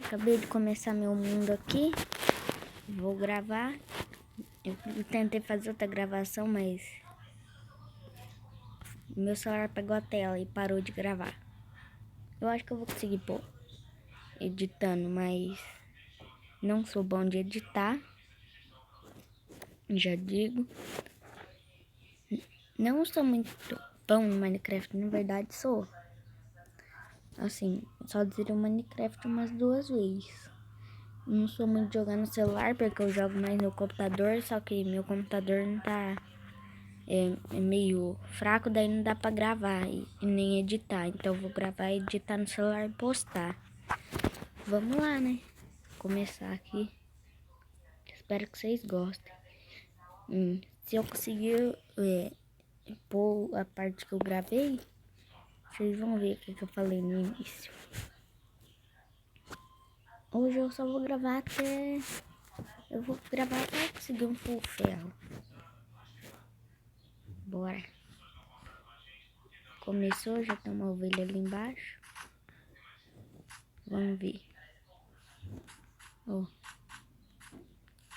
Acabei de começar meu mundo aqui. Vou gravar. Eu tentei fazer outra gravação, mas meu celular pegou a tela e parou de gravar. Eu acho que eu vou conseguir pôr editando, mas não sou bom de editar. Já digo. Não sou muito bom no Minecraft, na verdade sou. Assim, só zerei o Minecraft umas 2 vezes. Não sou muito jogar no celular, porque eu jogo mais no computador, só que meu computador não tá... É meio fraco, daí não dá pra gravar e nem editar. Então eu vou gravar, editar no celular e postar. Vamos lá, né? Começar aqui. Espero que vocês gostem. Se eu conseguir pôr a parte que eu gravei, vocês vão ver o que eu falei no início. Hoje eu só vou gravar até... Eu vou gravar até conseguir um full ferro. Bora. Começou, já tem uma ovelha ali embaixo. Vamos ver. Ó.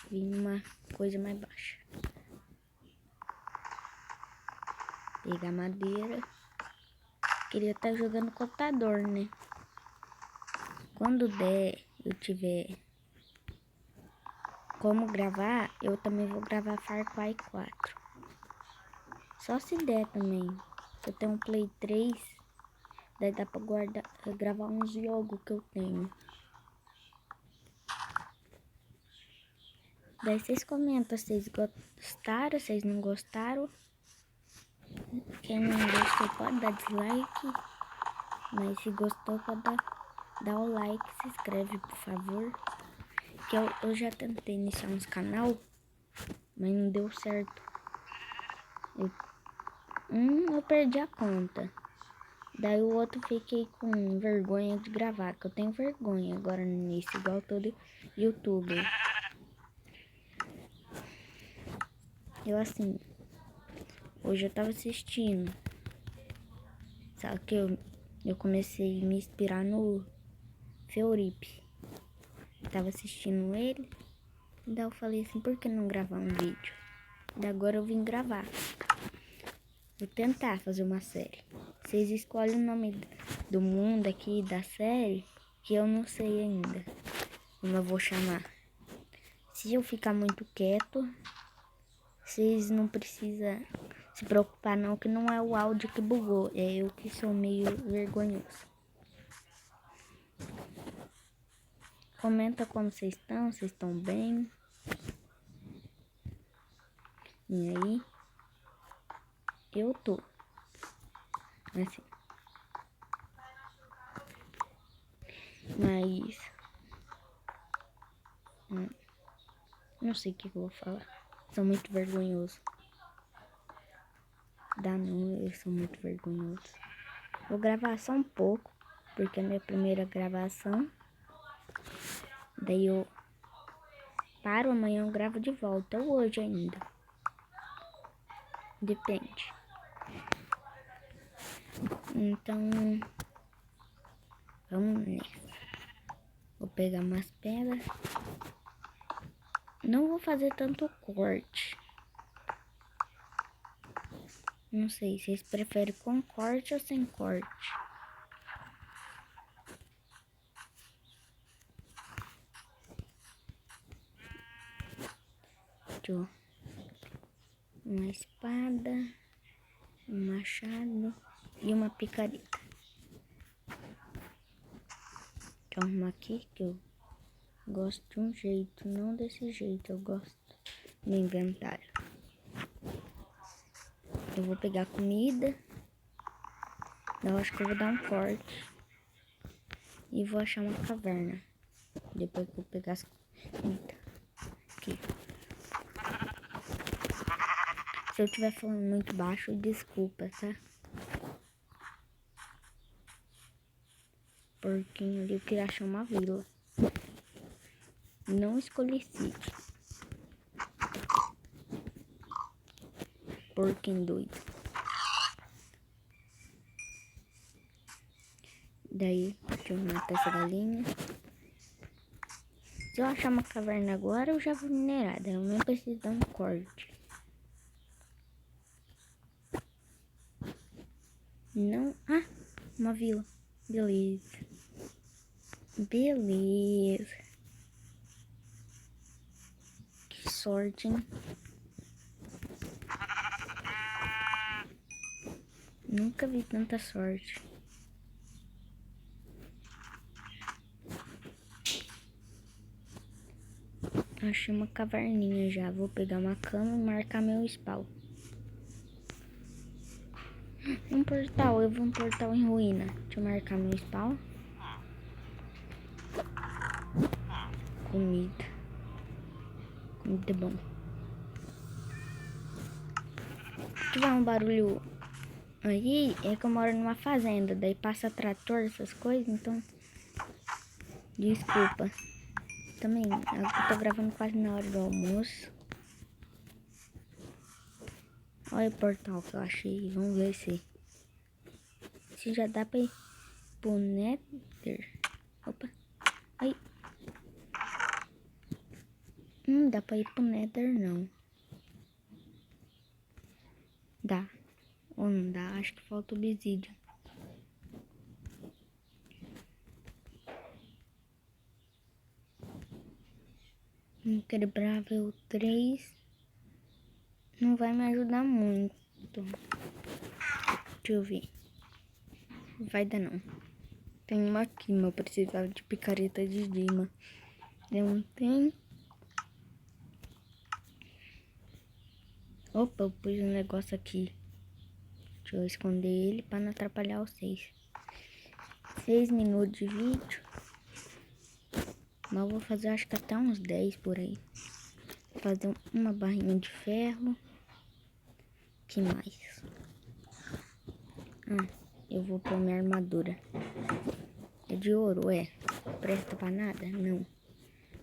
Vim numa coisa mais baixa. Pegar madeira. Queria estar jogando no computador, né? Quando der, eu tiver como gravar, eu também vou gravar Far Cry 4. Só se der também. Eu tenho um Play 3. Daí dá pra gravar uns jogos que eu tenho. Daí vocês comentam se vocês gostaram, se vocês não gostaram. Quem não gostou pode dar dislike. Mas se gostou pode dar o like, se inscreve por favor. Que eu já tentei iniciar uns canal, mas não deu certo. Eu perdi a conta. Daí o outro fiquei com vergonha de gravar, que eu tenho vergonha agora no início, igual todo youtuber. Eu assim, hoje eu tava assistindo, só que eu comecei a me inspirar no Feuripe. Tava assistindo ele, daí eu falei assim, por que não gravar um vídeo? Daí agora eu vim gravar. Vou tentar fazer uma série. Vocês escolhem o nome do mundo aqui, da série, que eu não sei ainda como eu vou chamar. Se eu ficar muito quieto, vocês não precisam se preocupar não, que não é o áudio que bugou, é eu que sou meio vergonhoso. Comenta como vocês estão bem. E aí, eu tô assim. Mas não sei o que eu vou falar. Sou muito vergonhoso. Eu sou muito vergonhoso. Vou gravar só um pouco, porque é a minha primeira gravação. Daí eu paro, amanhã eu gravo de volta, ou hoje ainda. Depende. Então, vamos nessa. Vou pegar umas pedras. Não vou fazer tanto corte. Não sei, vocês preferem com corte ou sem corte? Deixa uma espada, um machado e uma picareta. Deixa eu arrumar aqui que eu gosto de um jeito, não desse jeito, eu gosto no inventário. Eu vou pegar comida. Eu acho que eu vou dar um corte. E vou achar uma caverna. Depois que eu pegar as comidas. Aqui. Se eu estiver falando muito baixo, desculpa, tá? Porquinho ali, eu queria achar uma vila. Não escolhi sítio. Porquinho doido. Daí, deixa eu matar essa galinha. Se eu achar uma caverna agora, eu já vou minerar. Eu não preciso dar um corte. Não... Ah, uma vila. Beleza. Beleza. Que sorte, hein? Nunca vi tanta sorte. Achei uma caverninha já. Vou pegar uma cama e marcar meu spawn. Um portal. Eu vi um portal em ruína. Deixa eu marcar meu spawn. Comida. Comida é bom. Aqui vai um barulho. Aí é que eu moro numa fazenda. Daí passa trator, essas coisas. Então... Desculpa. Também, eu tô gravando quase na hora do almoço. Olha o portal que eu achei. Vamos ver se já dá pra ir pro Nether. Opa. Aí. Não dá pra ir pro Nether, não. Dá. Ou não dá? Acho que falta o obsidian. Inquebrável 3 não vai me ajudar muito. Deixa eu ver. Vai dar não. Tem uma aqui, mas eu precisava de picareta de dima. Eu não tenho. Opa, eu pus um negócio aqui. Deixa eu esconder ele para não atrapalhar vocês. 6 minutos de vídeo. Mas eu vou fazer acho que até uns 10 por aí. Vou fazer uma barrinha de ferro. Que mais? Eu vou pôr minha armadura. É de ouro, é. Presta pra nada? Não.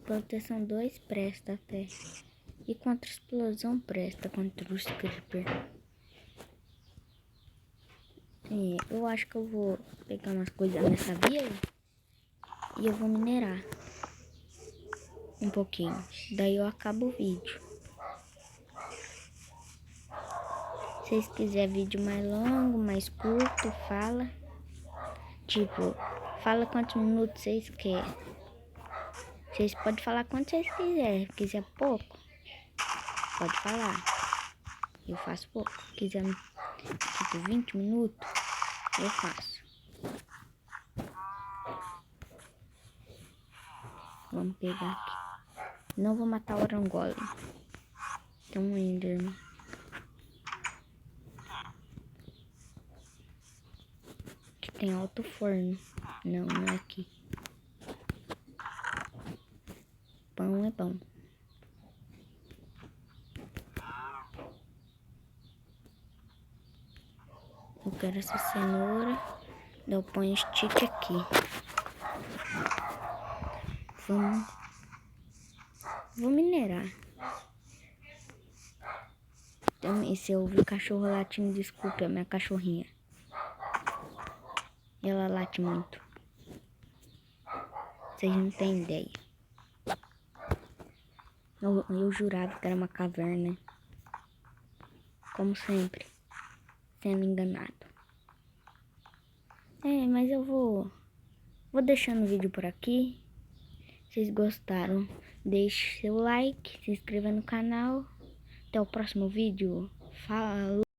Proteção 2 presta até. E contra explosão presta contra os creeper. Eu acho que eu vou pegar umas coisas nessa vila. E eu vou minerar. Um pouquinho. Daí eu acabo o vídeo. Se vocês quiserem vídeo mais longo, mais curto, fala. Tipo, fala quantos minutos vocês querem. Vocês podem falar quanto vocês quiserem. Se quiser pouco, pode falar. Eu faço pouco. Se quiser tipo 20 minutos, eu faço. Vamos pegar aqui. Não vou matar o Orangolem. Tem um Enderman. Aqui tem alto forno. Não, não é aqui. Pão é bom. Eu quero essa cenoura. Eu ponho stick aqui. Vou minerar. Também, se eu ouvir cachorro latindo, desculpe, é minha cachorrinha. Ela late muito. Vocês não têm ideia. Eu jurava que era uma caverna. Como sempre. Sendo enganado. Mas eu vou deixando o vídeo por aqui. Se vocês gostaram, deixe seu like, se inscreva no canal. Até o próximo vídeo. Falou!